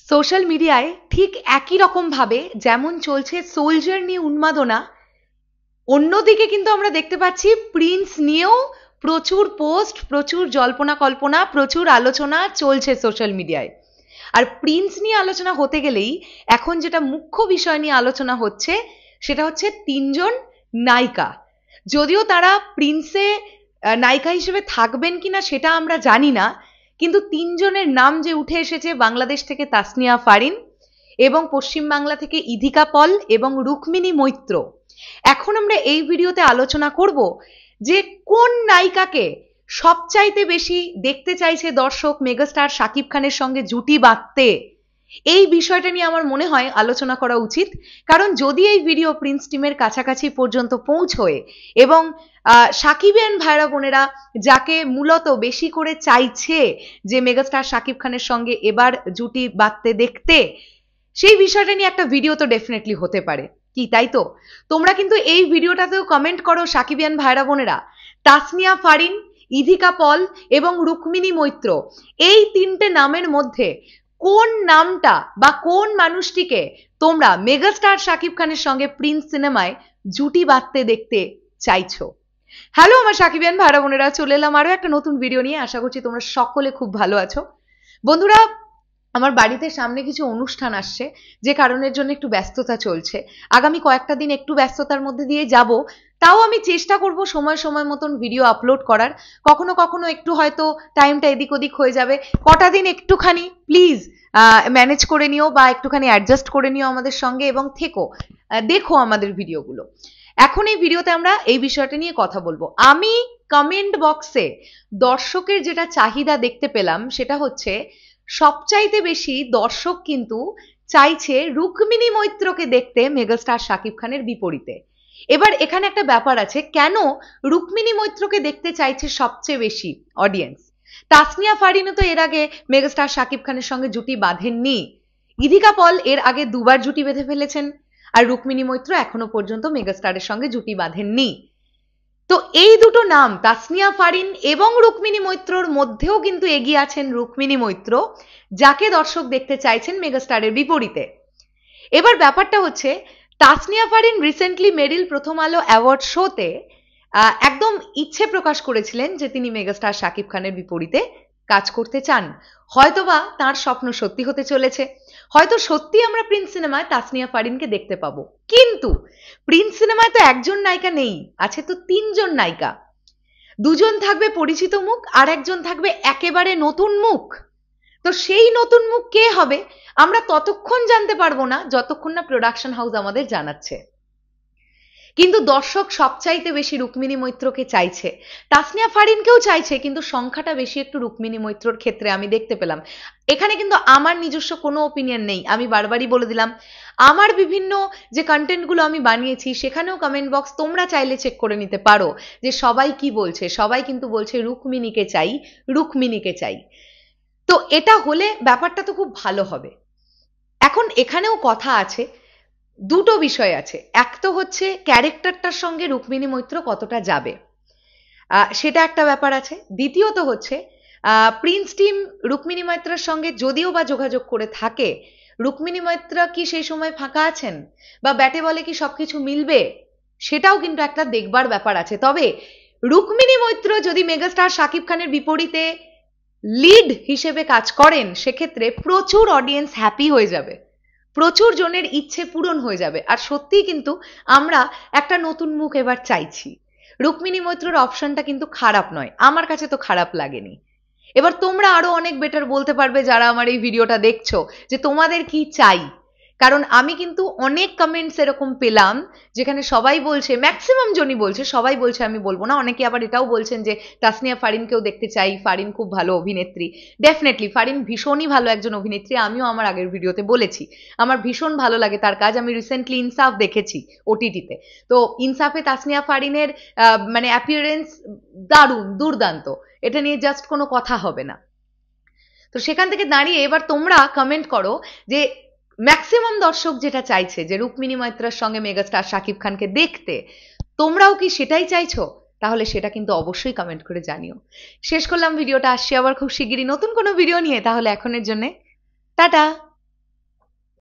Social মিডিয়ায় ঠিক একই রকম ভাবে যেমন চলছে সোলজার নিয়ে উন্মাদনা, অন্যদিকে কিন্তু আমরা দেখতে পাচ্ছি প্রিন্স নিয়েও প্রচুর পোস্ট, প্রচুর জল্পনা কল্পনা, প্রচুর আলোচনা চলছে সোশ্যাল মিডিয়ায়। আর প্রিন্স নিয়ে আলোচনা হতে গেলেই এখন যেটা মুখ্য বিষয় নিয়ে আলোচনা হচ্ছে সেটা হচ্ছে তিনজন নায়িকা। যদিও তারা প্রিন্সে নায়িকা হিসেবে থাকবেন কিনা সেটা আমরা জানি না, কিন্তু তিনজনের নাম যে উঠে এসেছে, বাংলাদেশ থেকে তাসনিয়া ফারিন, এবং পশ্চিমবাংলা থেকে ইধিকা পল এবং রুক্মিণী মৈত্র। এখন আমরা এই ভিডিওতে আলোচনা করব যে কোন নায়িকাকে সবচাইতে বেশি দেখতে চাইছে দর্শক মেগাস্টার শাকিব খানের সঙ্গে জুটি বাঁধতে। এই বিষয়টা নিয়ে আমার মনে হয় আলোচনা করা উচিত, কারণ যদি এই ভিডিও প্রিন্স টিমের কাছাকাছি পর্যন্ত পৌঁছয় এবং শাকিবিয়ান ভাইরা বোনেরা যাকে মূলত বেশি করে চাইছে যে মেগাস্টার শাকিব খানের সঙ্গে এবার জুটি বাঁধতে দেখতে, সেই বিষয়টা নিয়ে একটা ভিডিও তো ডেফিনেটলি হতে পারে, কি তাই তো? তোমরা কিন্তু এই ভিডিওটাতেও কমেন্ট করো শাকিবিয়ান ভাইরা বোনেরা, তাসনিয়া ফারিন, ইধিকা পল এবং রুক্মিণী মৈত্র, এই তিনটে নামের মধ্যে কোন নামটা বা কোন মানুষটিকে তোমরা মেগাস্টার শাকিব খানের সঙ্গে প্রিন্স সিনেমায় জুটি বাঁধতে দেখতে চাইছো। হ্যালো আমার শাকিবিয়ান ভাইরা বোনেরা, চলে এলাম আরো একটা নতুন ভিডিও নিয়ে। আশা করছি তোমরা সকলে খুব ভালো আছো। বন্ধুরা, আমার বাড়িতে সামনে কিছু অনুষ্ঠান আসছে, যে কারণের জন্য একটু ব্যস্ততা চলছে। আগামী কয়েকটা দিন একটু ব্যস্ততার মধ্যে দিয়ে যাব, তাও আমি চেষ্টা করব সময় সময় মতন ভিডিও আপলোড করার। কখনো কখনো একটু হয়তো টাইমটা এদিক ওদিক হয়ে যাবে, কটা দিন একটুখানি প্লিজ ম্যানেজ করে নিও বা একটুখানি অ্যাডজাস্ট করে নিও আমাদের সঙ্গে এবং থেকো, দেখো আমাদের ভিডিওগুলো। এখন এই ভিডিওতে আমরা এই বিষয়টা নিয়ে কথা বলবো। আমি কমেন্ট বক্সে দর্শকের যেটা চাহিদা দেখতে পেলাম সেটা হচ্ছে সবচাইতে বেশি দর্শক কিন্তু চাইছে রুক্মিণী মৈত্রকে দেখতে মেগাস্টার শাকিব খানের বিপরীতে। এবার এখানে একটা ব্যাপার আছে, কেন রুক্মিণী মৈত্রকে দেখতে চাইছে সবচেয়ে বেশি অডিয়েন্স? তাসনিয়া ফারিনও তো এর আগে মেগাস্টার শাকিব খানের সঙ্গে জুটি বাঁধেননি। ইধিকা পল এর আগে দুবার জুটি বেঁধে ফেলেছেন, আর রুক্মিণী মৈত্র এখনো পর্যন্ত মেগাস্টারের সঙ্গে জুটি বাঁধেননি। তো এই দুটো নাম তাসনিয়া ফারিন এবং রুক্মিণী মৈত্রর মধ্যেও কিন্তু এগিয়ে আছেন রুক্মিণী মৈত্র, যাকে দর্শক দেখতে চাইছেন মেগাস্টারের বিপরীতে। এবার ব্যাপারটা হচ্ছে, তাসনিয়া ফারিন রিসেন্টলি মেরিল প্রথম আলো অ্যাওয়ার্ড শোতে একদম ইচ্ছে প্রকাশ করেছিলেন যে তিনি মেগাস্টার শাকিব খানের বিপরীতে কাজ করতে চান। হয়তোবা তার স্বপ্ন সত্যি হতে চলেছে, হয়তো সত্যি আমরা প্রিন্স সিনেমায় তাসনিয়া ফারিনকে দেখতে পাবো। কিন্তু প্রিন্স সিনেমায় তো একজন নায়িকা নেই, আছে তো তিনজন নায়িকা। দুজন থাকবে পরিচিত মুখ, আর একজন থাকবে একেবারে নতুন মুখ। তো সেই নতুন মুখ কে হবে আমরা ততক্ষণ জানতে পারবো না যতক্ষণ না প্রোডাকশন হাউস আমাদের জানাচ্ছে। কিন্তু দর্শক সবচাইতে বেশি রুক্মিণী মৈত্রকে চাইছে, তাসনিয়া ফারিনকেও চাইছে, কিন্তু সংখ্যাটা বেশি একটু রুক্মিণী মৈত্রর ক্ষেত্রে আমি দেখতে পেলাম। এখানে কিন্তু আমার নিজস্ব কোনো ওপিনিয়ন নেই, আমি বারবারই বলে দিলাম। আমার বিভিন্ন যে কন্টেন্টগুলো আমি বানিয়েছি সেখানেও কমেন্ট বক্স তোমরা চাইলে চেক করে নিতে পারো যে সবাই কি বলছে। সবাই কিন্তু বলছে রুক্মিণীকে চাই, রুক্মিণীকে চাই। তো এটা হলে ব্যাপারটা তো খুব ভালো হবে। এখন এখানেও কথা আছে, দুটো বিষয় আছে। এক তো হচ্ছে ক্যারেক্টারটার সঙ্গে রুক্মিণী মৈত্র কতটা যাবে, সেটা একটা ব্যাপার আছে। দ্বিতীয়ত হচ্ছে প্রিন্স টিম রুক্মিণী মৈত্রের সঙ্গে যদিও বা যোগাযোগ করে থাকে, রুক্মিণী মৈত্র কি সেই সময় ফাঁকা আছেন বা ব্যাটে বলে কি সবকিছু মিলবে, সেটাও কিন্তু একটা দেখবার ব্যাপার আছে। তবে রুক্মিণী মৈত্র যদি মেগাস্টার শাকিব খানের বিপরীতে লিড হিসেবে কাজ করেন, সেক্ষেত্রে প্রচুর অডিয়েন্স হ্যাপি হয়ে যাবে, প্রচুর জনের ইচ্ছে পূরণ হয়ে যাবে। আর সত্যিই কিন্তু আমরা একটা নতুন মুখ এবার চাইছি। রুক্মিণী মৈত্রর অপশনটা কিন্তু খারাপ নয়, আমার কাছে তো খারাপ লাগেনি। এবার তোমরা আরো অনেক বেটার বলতে পারবে যারা আমার এই ভিডিওটা দেখছো যে তোমাদের কি চাই, কারণ আমি কিন্তু অনেক কমেন্টস এরকম পেলাম যেখানে সবাই বলছে, ম্যাক্সিমাম জনই বলছে, সবাই বলছে আমি বলবো না, অনেকে আবার এটাও বলছেন যে তাসনিয়া ফারিনকেও দেখতে চাই, ফারিন খুব ভালো অভিনেত্রী। ডেফিনেটলি ফারিন ভীষণই ভালো একজন অভিনেত্রী, আমিও আমার আগের ভিডিওতে বলেছি আমার ভীষণ ভালো লাগে তার কাজ। আমি রিসেন্টলি ইনসাফ দেখেছি ওটিটিতে, তো ইনসাফে তাসনিয়া ফারিনের মানে অ্যাপিয়ারেন্স দারুণ, দুর্দান্ত, এটা নিয়ে জাস্ট কোনো কথা হবে না। তো সেখান থেকে দাঁড়িয়ে এবার তোমরা কমেন্ট করো যে ম্যাক্সিমাম দর্শক যেটা চাইছে যে রুক্মিণী মৈত্রের সঙ্গে মেগাস্টার শাকিব খানকে দেখতে, তোমরাও কি সেটাই চাইছো? তাহলে সেটা কিন্তু অবশ্যই কমেন্ট করে জানিও। শেষ করলাম ভিডিওটা, আসছি আবার খুব শিগগিরই নতুন কোনো ভিডিও নিয়ে। তাহলে এখনের জন্য টাটা।